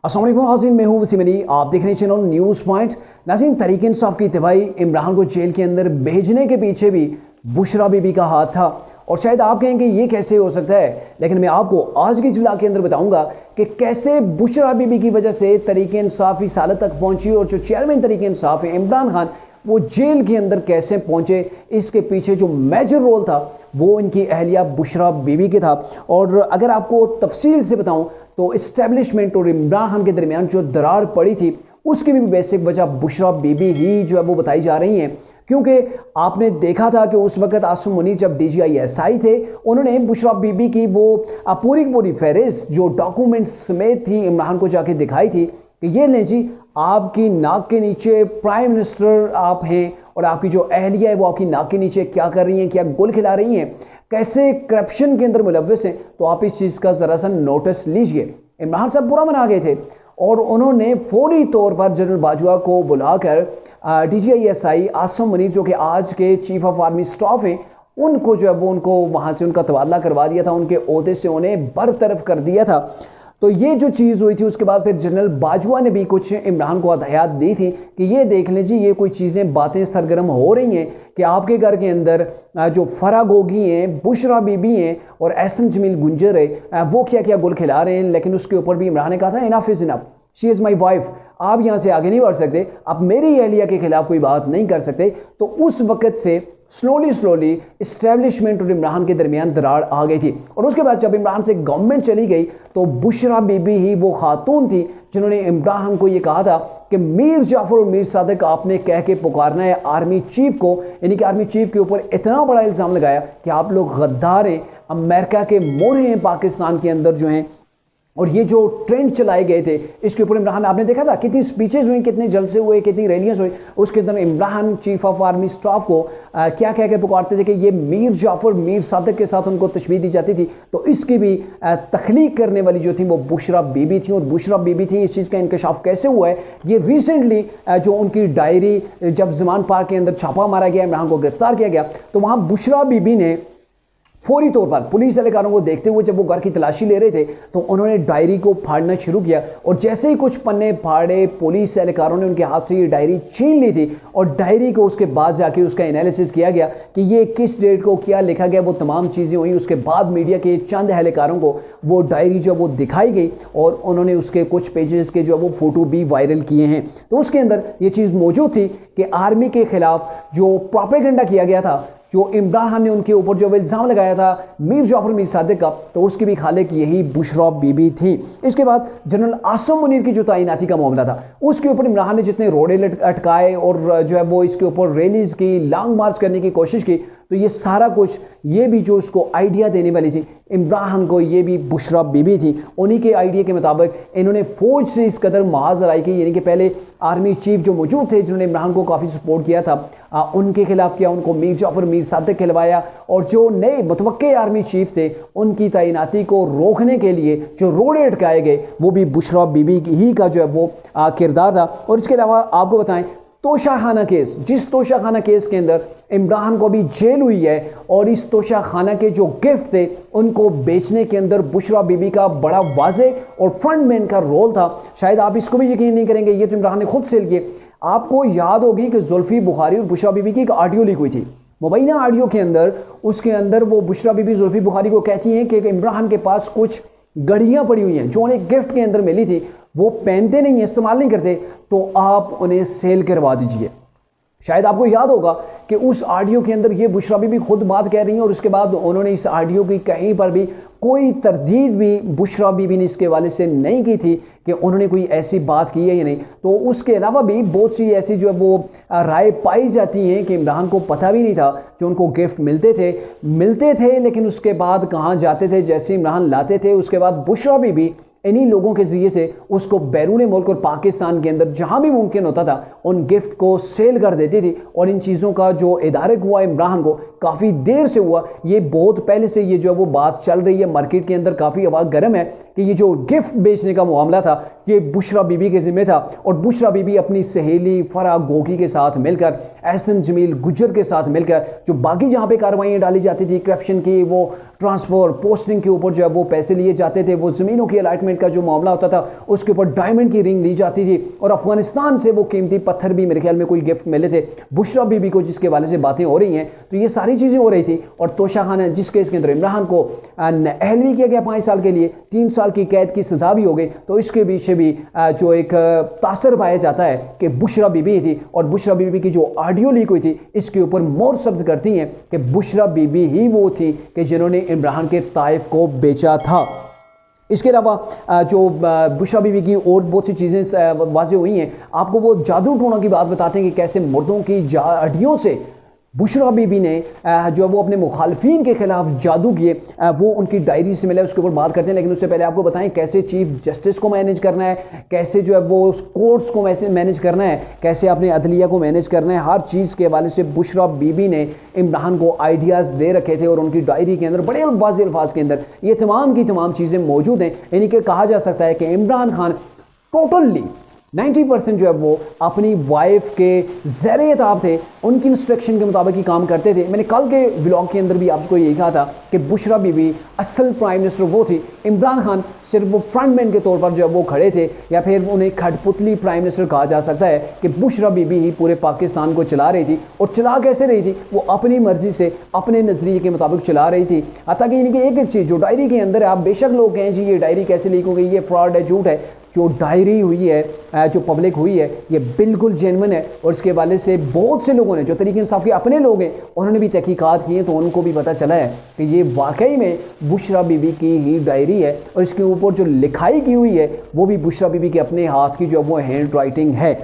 अस्सलाम वालेकुम नाज़रीन, मैं हूं वसीम अली। आप देख रहे हैं चैनल न्यूज़ पॉइंट। नाज़रीन, तहरीक इंसाफ की इत्तेफाई इमरान को जेल के अंदर भेजने के पीछे भी बुशरा बीबी का हाथ था। और शायद आप कहें कि ये कैसे हो सकता है, लेकिन मैं आपको आज की इस व्लॉग के अंदर बताऊंगा कि कैसे बुशरा बीबी की वजह से तहरीक इंसाफ इस हालत तक पहुंची और जो चेयरमैन तहरीक इंसाफ है इमरान खान, वो जेल के अंदर कैसे पहुंचे। इसके पीछे जो मेजर रोल था वो इनकी अहलिया बुशरा बीबी के था। और अगर आपको तफसील से बताऊं तो इस्टेब्लिशमेंट और इमरान खान के दरमियान जो दरार पड़ी थी उसकी भी बेसिक वजह बुशरा बीबी ही जो है वो बताई जा रही हैं। क्योंकि आपने देखा था कि उस वक्त आसिम मुनीर जब DGI-SI थे, उन्होंने बुशरा बीबी की वो पूरी की पूरी फहरिस्त जो डॉक्यूमेंट समेत थी इमरान को जाके दिखाई थी कि ये लें जी, आपकी नाक के नीचे प्राइम मिनिस्टर आप हैं और आपकी जो अहलिया है वो आपकी नाक के नीचे क्या कर रही हैं, क्या गुल खिला रही हैं, कैसे करप्शन के अंदर मुलव्वस हैं। तो आप इस चीज़ का ज़रा सा नोटिस लीजिए। इमरान साहब बुरा मना गए थे और उन्होंने फौरी तौर पर जनरल बाजवा को बुलाकर DGI-SI आसिम मुनीर जो कि आज के चीफ ऑफ आर्मी स्टाफ हैं, उनको जो है वो उनको वहाँ से उनका तबादला करवा दिया था, उनके ओहदे से उन्हें बरतरफ कर दिया था। तो ये जो चीज़ हुई थी, उसके बाद फिर जनरल बाजवा ने भी कुछ इमरान को हदायत दी थी कि ये देख लें जी, ये कोई चीज़ें बातें सरगर्म हो रही हैं कि आपके घर के अंदर जो फरा गोगी हैं, बुशरा बीबी हैं और एहसन जमील गुंजर है, वो क्या क्या गुल खिला रहे हैं। लेकिन उसके ऊपर भी इमरान ने कहा था enough is enough, she is my wife, आप यहाँ से आगे नहीं बढ़ सकते, आप मेरी अहलिया के खिलाफ कोई बात नहीं कर सकते। तो उस वक़्त से स्लोली इस्टेब्लिशमेंट और इमरान के दरमियान दरार आ गई थी। और उसके बाद जब इमरान से गवर्नमेंट चली गई तो बुशरा बीबी ही वो खातून थी जिन्होंने इमरान को ये कहा था कि मीर जाफर और मीर सादिक आपने कह के पुकारना है आर्मी चीफ को, यानी कि आर्मी चीफ के ऊपर इतना बड़ा इल्ज़ाम लगाया कि आप लोग गद्दार हैं, अमेरिका के मोहरे हैं पाकिस्तान के अंदर जो हैं। और ये जो ट्रेंड चलाए गए थे इसके ऊपर इमरान, आपने देखा था कितनी स्पीचेज हुई, कितने जलसे हुए, कितनी रैलियाँ हुई। उसके अंदर Imran chief of army staff को क्या कह के पुकारते थे कि ये मीर जाफर मीर सादिक के साथ उनको तशबीह दी जाती थी। तो इसकी भी तख्लीक करने वाली जो थी वो बुशरा बीबी थी। और बुशरा बीबी थी, इस चीज़ का इंकशाफ कैसे हुआ है, ये रिसेंटली जो उनकी डायरी जब ज़मान पार्क के अंदर छापा मारा गया, इमरान को गिरफ्तार किया गया, तो वहाँ बुशरा बीबी ने फौरी तौर पर पुलिस एहलकारों को देखते हुए जब वो घर की तलाशी ले रहे थे तो उन्होंने डायरी को फाड़ना शुरू किया। और जैसे ही कुछ पन्ने फाड़े, पुलिस एहलकारों ने उनके हाथ से ये डायरी छीन ली थी। और डायरी को उसके बाद जाके उसका एनालिसिस किया गया कि ये किस डेट को क्या लिखा गया, वो तमाम चीज़ें हुई। उसके बाद मीडिया के चंद एहलकारों को वो डायरी जो वो दिखाई गई और उन्होंने उसके कुछ पेजेस के जो वो फ़ोटो भी वायरल किए हैं। तो उसके अंदर ये चीज़ मौजूद थी कि आर्मी के खिलाफ जो प्रोपेगेंडा किया गया था, जो इमरान खान ने उनके ऊपर जो इल्ज़ाम लगाया था मीर जाफर मीर सादिक का, तो उसकी भी खालिक यही बुशरा बीबी थी। इसके बाद जनरल आसिम मुनीर की जो तैनाती का मामला था उसके ऊपर इमरान खान ने जितने रोड़े अटकाए और जो है वो इसके ऊपर रैलीज़ की, लॉन्ग मार्च करने की कोशिश की, तो ये सारा कुछ, ये भी जो उसको आइडिया देने वाली थी इमरान खान को, ये भी बुशरा बीबी थी। उन्हीं के आइडिया के मुताबिक इन्होंने फ़ौज से इस कदर महाजराई की, यानी कि पहले आर्मी चीफ जो मौजूद थे जिन्होंने इमरान को काफ़ी सपोर्ट किया था, उनके खिलाफ किया, उनको मीर जाफर मीर सादिक कहलवाया। और जो नए मुतवक्के आर्मी चीफ थे उनकी तैनाती को रोकने के लिए जो रोड़े अटकाए गए वो भी बुशरा बीबी ही का जो है वो किरदार था। और इसके अलावा आपको बताएं, तोशाखाना केस, जिस तोशाखाना केस के अंदर इमरान को भी जेल हुई है, और इस तोशाखाना के जो गिफ्ट थे उनको बेचने के अंदर बुशरा बीबी का बड़ा वाज़े और फ्रंटमैन का रोल था। शायद आप इसको भी यकीन नहीं करेंगे, ये तो इमरान ने खुद सेल किए। आपको याद होगी कि जुल्फी बुखारी और बुशरा बीबी की एक ऑडियो लीक हुई थी मुबैना ऑडियो के अंदर। उसके अंदर वो बुशरा बीबी जुल्फी बुखारी को कहती हैं कि इमरान के पास कुछ घड़ियाँ पड़ी हुई हैं जो उन्हें गिफ्ट के अंदर मिली थी, वो पहनते नहीं हैं, इस्तेमाल नहीं करते, तो आप उन्हें सेल करवा दीजिए। शायद आपको याद होगा कि उस ऑडियो के अंदर ये बुशरा बीबी खुद बात कह रही हैं और उसके बाद उन्होंने इस ऑडियो की कहीं पर भी कोई तरदीद भी बुशरा बीबी ने इसके वाले से नहीं की थी कि उन्होंने कोई ऐसी बात की है या नहीं। तो उसके अलावा भी बहुत सी ऐसी जो है वो राय पाई जाती हैं कि इमरान को पता भी नहीं था जो उनको गिफ्ट मिलते थे, लेकिन उसके बाद कहाँ जाते थे, जैसे इमरान लाते थे उसके बाद बुशरा बीबी इन्हीं लोगों के ज़रिए से उसको बैरून मुल्क और पाकिस्तान के अंदर जहां भी मुमकिन होता था उन गिफ्ट को सेल कर देती थी। और इन चीज़ों का जो इदारक हुआ इमरान को काफ़ी देर से हुआ, ये बहुत पहले से ये जो है वो बात चल रही है, मार्केट के अंदर काफ़ी आवाज़ गर्म है कि ये जो गिफ्ट बेचने का मामला था ये बुशरा बीबी के ज़िम्मे था। और बुशरा बीबी अपनी सहेली फरा गोगी के साथ मिलकर, एहसन जमील गुजर के साथ मिलकर, जो बाकी जहाँ पे कार्रवाइयाँ डाली जाती थी करप्शन की, वो ट्रांसफ़र पोस्टिंग के ऊपर जो है वो पैसे लिए जाते थे, वो ज़मीनों की अलॉटमेंट का जो मामला होता था उसके ऊपर डायमंड की रिंग ली जाती थी, और अफगानिस्तान से वो कीमती पत्थर भी मेरे ख्याल में कोई गिफ्ट मिले थे बुशरा बीबी को, जिसके वाले से बातें हो रही हैं। तो ये सारी चीज़ें हो रही थी। और तोशा खान जिस केस के अंदर इमरान को अहल किया गया 5 साल के लिए, 3 साल की कैद की सज़ा भी हो गई, तो इसके पीछे भी जो एक तासर पाया जाता है कि बुशरा बीबी थी। और बुशरा बीबी की जो ऑडियो लीक हुई थी इसके ऊपर मोर शब्द करती हैं कि बुशरा बीबी ही वो थी कि जिन्होंने इमरान के ताइफ को बेचा था। इसके अलावा जो बुशरा बीबी की और बहुत सी चीज़ें वाज़ेह हुई हैं। आपको वो जादू टोना की बात बताते हैं कि कैसे मुर्दों की हड्डियों से बुशरा बीबी ने जो वो अपने मुखालफिन के खिलाफ जादू किए, वो उनकी डायरी से मिला, उसके ऊपर बात करते हैं। लेकिन उससे पहले आपको बताएं कैसे चीफ जस्टिस को मैनेज करना है, कैसे जो है वो कोर्ट्स को मैनेज करना है, कैसे अपने अदलिया को मैनेज करना है। हर चीज़ के हवाले से बुशरा बीबी ने इमरान को आइडियाज़ दे रखे थे और उनकी डायरी के अंदर बड़े वाज़ेह अल्फाज के अंदर ये तमाम की तमाम चीज़ें मौजूद हैं। यानी कि कहा जा सकता है कि इमरान खान टोटली 90% जो है वो अपनी वाइफ के ज़ेर-ए-ताब थे, उनकी इंस्ट्रक्शन के मुताबिक ही काम करते थे। मैंने कल के व्लॉग के अंदर भी आपको यही कहा था कि बुशरा बीबी असल प्राइम मिनिस्टर वो थी, इमरान खान सिर्फ वो फ्रंटमैन के तौर पर जो है वो खड़े थे, या फिर उन्हें खटपुतली प्राइम मिनिस्टर कहा जा सकता है कि बुशरा बीबी ही पूरे पाकिस्तान को चला रही थी। और चला कैसे रही थी? वो अपनी मर्जी से अपने नज़रिए के मुताबिक चला रही थी। हत्ता कि इनकी एक एक चीज़ जो डायरी के अंदर है, आप बेशक लोग कहें जी ये डायरी कैसे लीक हो गई, ये फ्रॉड है, झूठ है, जो डायरी हुई है, जो पब्लिक हुई है, ये बिल्कुल जेन्युइन है। और इसके वाले से बहुत से लोगों ने, जो तरीके इंसाफ के अपने लोग हैं, उन्होंने भी तहकीकात की हैं, तो उनको भी पता चला है कि ये वाकई में बुशरा बीबी की ही डायरी है। और इसके ऊपर जो लिखाई की हुई है वो भी बुशरा बीबी के अपने हाथ की जो वो हैंड राइटिंग है।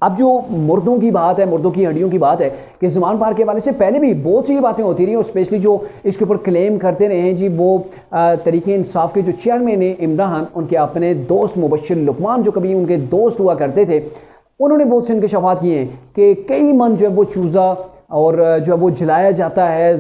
अब जो मुर्दों की बात है, मुर्दों की हड्डियों की बात है, कि ज़मान पार्क के वाले से पहले भी बहुत सी बातें होती रही, और स्पेशली जो इसके ऊपर क्लेम करते रहे हैं जी, वो तरीके इंसाफ के जो चेयरमैन है इमरान, उनके अपने दोस्त मुबश्शिर लुकमान, जो कभी उनके दोस्त हुआ करते थे, उन्होंने बहुत से इंकशाफात किए हैं कि कई मन जो है वो चूज़ा और जो है वो जलाया जाता है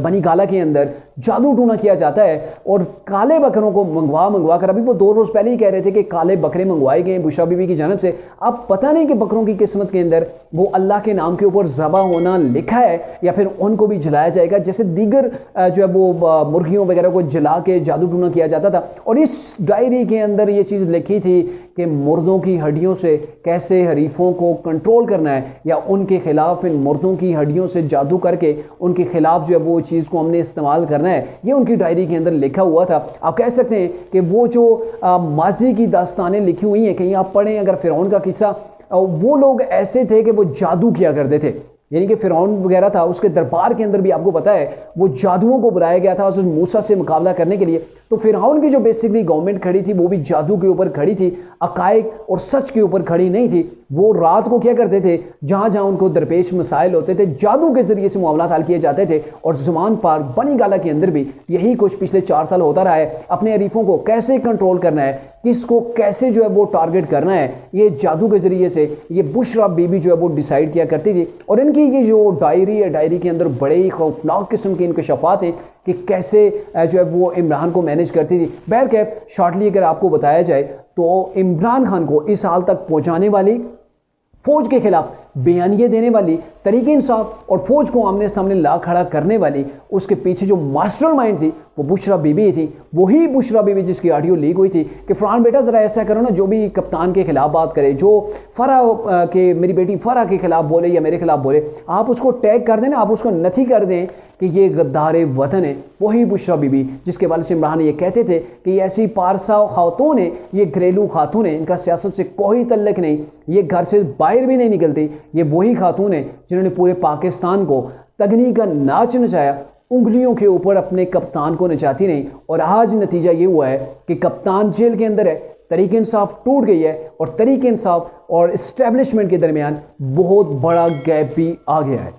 बनी गाला के अंदर, जादू टूना किया जाता है, और काले बकरों को मंगवा कर, अभी वो 2 रोज़ पहले ही कह रहे थे कि काले बकरे मंगवाए गए बुशरा बीबी की जानब से। अब पता नहीं कि बकरों की किस्मत के अंदर वो अल्लाह के नाम के ऊपर ज़बा होना लिखा है या फिर उनको भी जलाया जाएगा, जैसे दीगर जो है वो मुर्गियों वगैरह को जला के जादू टूना किया जाता था। और इस डायरी के अंदर ये चीज़ लिखी थी कि मुर्दों की हड्डियों से कैसे हरीफों को कंट्रोल करना है, या उनके खिलाफ इन मुर्दों की हड्डियों से जादू करके उनके खिलाफ जो है वो चीज़ को हमने इस्तेमाल करना है। ये उनकी डायरी के अंदर लिखा हुआ था। आप कह सकते हैं कि वो जो माजी की दास्तानें लिखी हुई हैं, कहीं आप पढ़ें अगर फ़िरौन का किस्सा, वो लोग ऐसे थे कि वो जादू किया करते थे। यानी कि फ़िरौन वगैरह था, उसके दरबार के अंदर भी आपको पता है वो जादुओं को बुलाया गया था उस मूसा से मुकाबला करने के लिए। तो फ़िरौन की जो बेसिकली गवर्नमेंट खड़ी थी वो भी जादू के ऊपर खड़ी थी, अकाइक और सच के ऊपर खड़ी नहीं थी। वो रात को क्या करते थे, जहाँ जहाँ उनको दरपेश मसाइल होते थे, जादू के ज़रिए से मामला हल किए जाते थे। और ज़मान पार्क बनी गाला के अंदर भी यही कुछ पिछले 4 साल होता रहा है। अपने हरीफों को कैसे कंट्रोल करना है, किसको कैसे जो है वो टारगेट करना है, ये जादू के ज़रिए से ये बुशरा बीबी जो है वो डिसाइड किया करती थी। और इनकी ये जो डायरी है, डायरी के अंदर बड़े ही खौफनाक किस्म के इंकशाफात हैं कि कैसे जो है वो इमरान को मैनेज करती थी। बहरकैफ शॉर्टली अगर आपको बताया जाए तो इमरान खान को इस हाल तक पहुँचाने वाली, फौज के खिलाफ बयानिए देने वाली, तरीके इंसाफ और फौज को आमने सामने ला खड़ा करने वाली, उसके पीछे जो मास्टरमाइंड थी वो बुशरा बीबी थी। वही बुशरा बीबी जिसकी ऑडियो लीक हुई थी कि फरहान बेटा ज़रा ऐसा करो ना, जो भी कप्तान के खिलाफ बात करे, जो फ़रा के मेरी बेटी फ़रा के खिलाफ बोले या मेरे खिलाफ बोले, आप उसको टैग कर दें ना, आप उसको नथी कर दें कि ये गद्दार वतन है। वही बुशरा बीबी जिसके बारे से इमरान ये कहते थे कि ये ऐसी पारसा खातून है, ये घरेलू खातून है, इनका सियासत से कोई तल्लक नहीं, ये घर से बाहर भी नहीं निकलती। ये वही खातून है जिन्होंने पूरे पाकिस्तान को तगनी का नाच नचाया, उंगलियों के ऊपर अपने कप्तान को नचाती रही। और आज नतीजा ये हुआ है कि कप्तान जेल के अंदर है, तरीके इंसाफ टूट गई है, और तरीके इंसाफ और इस्टेब्लिशमेंट के दरमियान बहुत बड़ा गैप भी आ गया है।